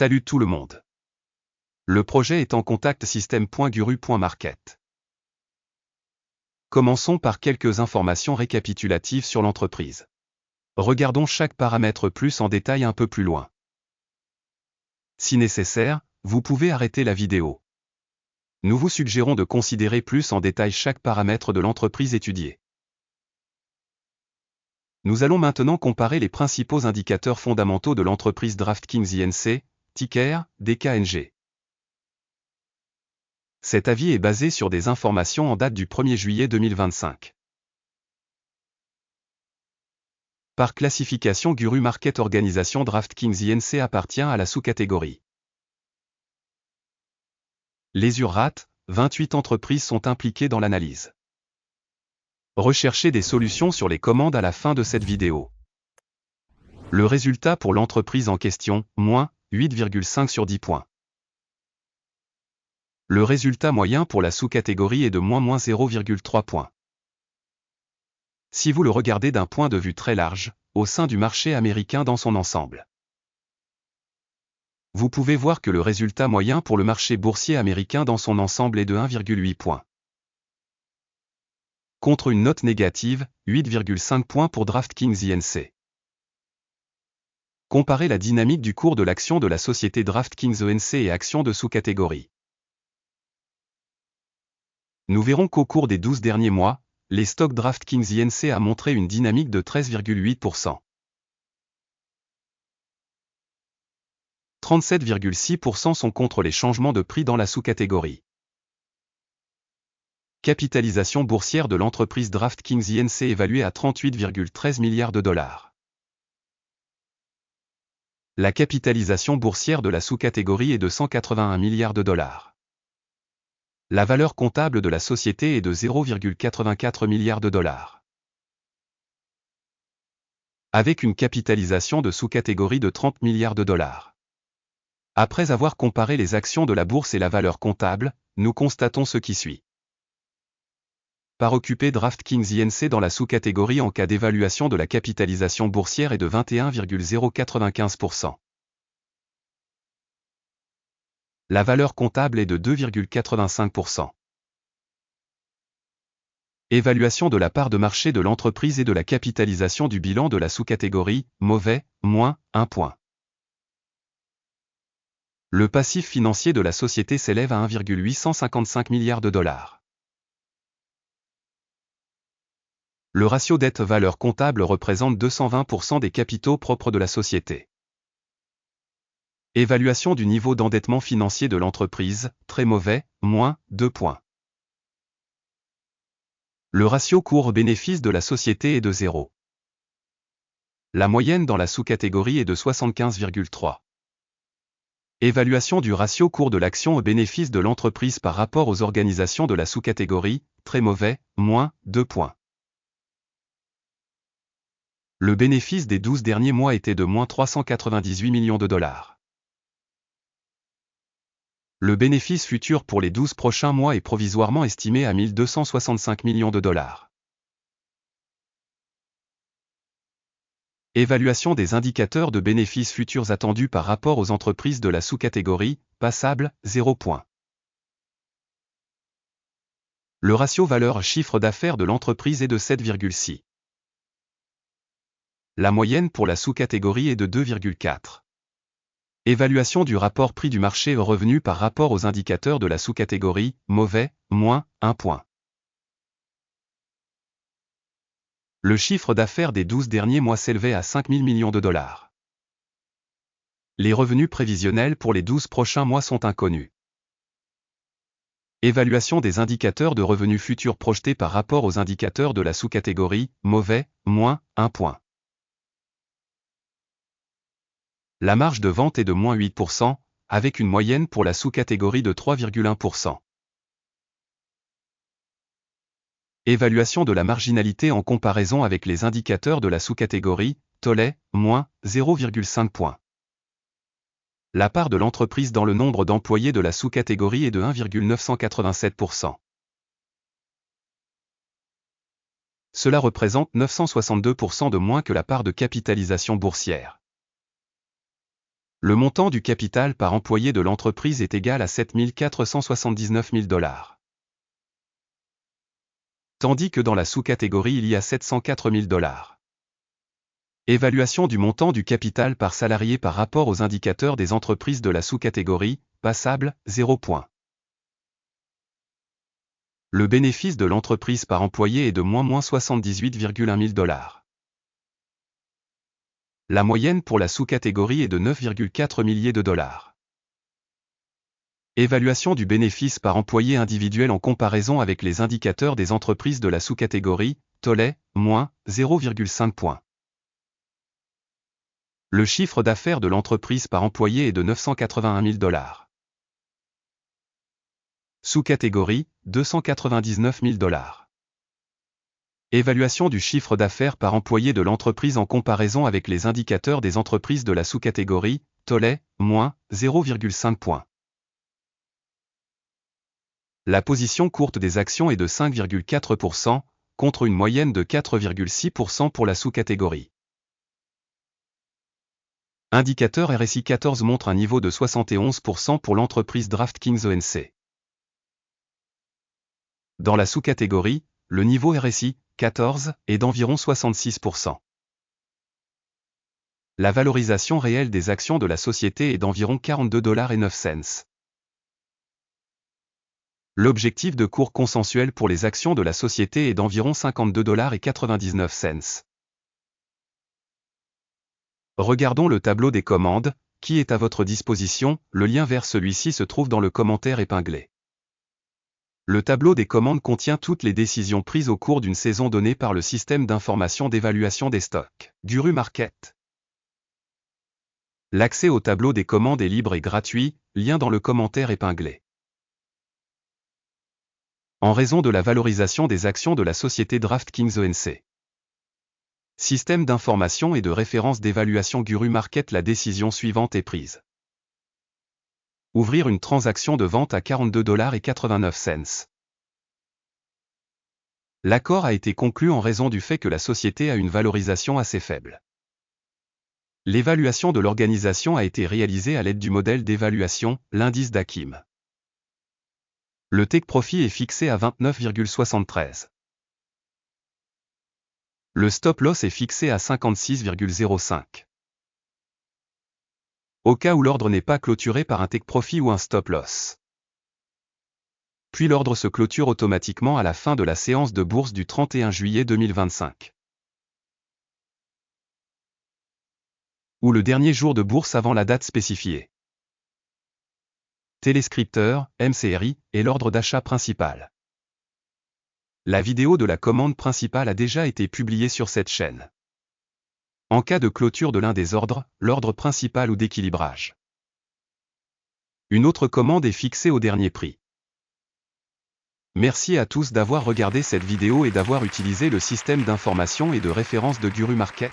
Salut tout le monde. Le projet est en contact système.guru.market. Commençons par quelques informations récapitulatives sur l'entreprise. Regardons chaque paramètre plus en détail un peu plus loin. Si nécessaire, vous pouvez arrêter la vidéo. Nous vous suggérons de considérer plus en détail chaque paramètre de l'entreprise étudiée. Nous allons maintenant comparer les principaux indicateurs fondamentaux de l'entreprise DraftKings Inc., ticker DKNG. Cet avis est basé sur des informations en date du 1er juillet 2025. Par classification Guru Market Organisation, DraftKings Inc. appartient à la sous-catégorie. Les URAT, 28 entreprises sont impliquées dans l'analyse. Recherchez des solutions sur les commandes à la fin de cette vidéo. Le résultat pour l'entreprise en question, moins 8,5 sur 10 points. Le résultat moyen pour la sous-catégorie est de moins 0,3 points. Si vous le regardez d'un point de vue très large, au sein du marché américain dans son ensemble, vous pouvez voir que le résultat moyen pour le marché boursier américain dans son ensemble est de 1,8 points. Contre une note négative, 8,5 points pour DraftKings Inc. Comparez la dynamique du cours de l'action de la société DraftKings Inc. et actions de sous-catégorie. Nous verrons qu'au cours des 12 derniers mois, les stocks DraftKings Inc. a montré une dynamique de 13,8%. 37,6% sont contre les changements de prix dans la sous-catégorie. Capitalisation boursière de l'entreprise DraftKings Inc. évaluée à 38,13 milliards de dollars. La capitalisation boursière de la sous-catégorie est de 181 milliards de dollars. La valeur comptable de la société est de 0,84 milliards de dollars. Avec une capitalisation de sous-catégorie de 30 milliards de dollars. Après avoir comparé les actions de la bourse et la valeur comptable, nous constatons ce qui suit. Part occupée DraftKings Inc. dans la sous-catégorie en cas d'évaluation de la capitalisation boursière est de 21,095%. La valeur comptable est de 2,85%. Évaluation de la part de marché de l'entreprise et de la capitalisation du bilan de la sous-catégorie, mauvais, moins 1 point. Le passif financier de la société s'élève à 1,855 milliards de dollars. Le ratio dette-valeur comptable représente 220% des capitaux propres de la société. Évaluation du niveau d'endettement financier de l'entreprise, très mauvais, moins 2 points. Le ratio cours-bénéfice de la société est de 0. La moyenne dans la sous-catégorie est de 75,3. Évaluation du ratio cours de l'action au bénéfice de l'entreprise par rapport aux organisations de la sous-catégorie, très mauvais, moins 2 points. Le bénéfice des 12 derniers mois était de moins 398 millions de dollars. Le bénéfice futur pour les 12 prochains mois est provisoirement estimé à 1265 millions de dollars. Évaluation des indicateurs de bénéfices futurs attendus par rapport aux entreprises de la sous-catégorie, passable, 0 point. Le ratio valeur-chiffre d'affaires de l'entreprise est de 7,6. La moyenne pour la sous-catégorie est de 2,4. Évaluation du rapport prix du marché aux revenus par rapport aux indicateurs de la sous-catégorie, mauvais, moins 1 point. Le chiffre d'affaires des 12 derniers mois s'élevait à 5 000 millions de dollars. Les revenus prévisionnels pour les 12 prochains mois sont inconnus. Évaluation des indicateurs de revenus futurs projetés par rapport aux indicateurs de la sous-catégorie, mauvais, moins 1 point. La marge de vente est de moins 8%, avec une moyenne pour la sous-catégorie de 3,1%. Évaluation de la marginalité en comparaison avec les indicateurs de la sous-catégorie, Tollet, moins 0,5 points. La part de l'entreprise dans le nombre d'employés de la sous-catégorie est de 1,987%. Cela représente 962% de moins que la part de capitalisation boursière. Le montant du capital par employé de l'entreprise est égal à 7 479 000 $. Tandis que dans la sous-catégorie il y a 704 000 $. Évaluation du montant du capital par salarié par rapport aux indicateurs des entreprises de la sous-catégorie, passable, 0 points. Le bénéfice de l'entreprise par employé est de moins 78,1 000 $. La moyenne pour la sous-catégorie est de 9,4 milliers de $. Évaluation du bénéfice par employé individuel en comparaison avec les indicateurs des entreprises de la sous-catégorie, Tollet, moins 0,5 points. Le chiffre d'affaires de l'entreprise par employé est de 981 000 $. Sous-catégorie, 299 000 $. Évaluation du chiffre d'affaires par employé de l'entreprise en comparaison avec les indicateurs des entreprises de la sous-catégorie, Tollet, moins 0,5 points. La position courte des actions est de 5,4%, contre une moyenne de 4,6% pour la sous-catégorie. Indicateur RSI 14 montre un niveau de 71% pour l'entreprise DraftKings ENC. Dans la sous-catégorie, le niveau RSI 14 est d'environ 66%. La valorisation réelle des actions de la société est d'environ 42,09 $. L'objectif de cours consensuel pour les actions de la société est d'environ 52,99 $. Regardons le tableau des commandes, qui est à votre disposition, le lien vers celui-ci se trouve dans le commentaire épinglé. Le tableau des commandes contient toutes les décisions prises au cours d'une saison donnée par le système d'information d'évaluation des stocks, Guru Market. L'accès au tableau des commandes est libre et gratuit, lien dans le commentaire épinglé. En raison de la valorisation des actions de la société DraftKings ENC. Système d'information et de référence d'évaluation Guru Market, la décision suivante est prise. Ouvrir une transaction de vente à 42,89 $. L'accord a été conclu en raison du fait que la société a une valorisation assez faible. L'évaluation de l'organisation a été réalisée à l'aide du modèle d'évaluation, l'indice d'Akim. Le take profit est fixé à 29,73. Le stop loss est fixé à 56,05. Au cas où l'ordre n'est pas clôturé par un take profit ou un stop loss. Puis l'ordre se clôture automatiquement à la fin de la séance de bourse du 31 juillet 2025. Ou le dernier jour de bourse avant la date spécifiée. Téléscripteur, MCRI, est l'ordre d'achat principal. La vidéo de la commande principale a déjà été publiée sur cette chaîne. En cas de clôture de l'un des ordres, l'ordre principal ou d'équilibrage. Une autre commande est fixée au dernier prix. Merci à tous d'avoir regardé cette vidéo et d'avoir utilisé le système d'information et de référence de Guru Market.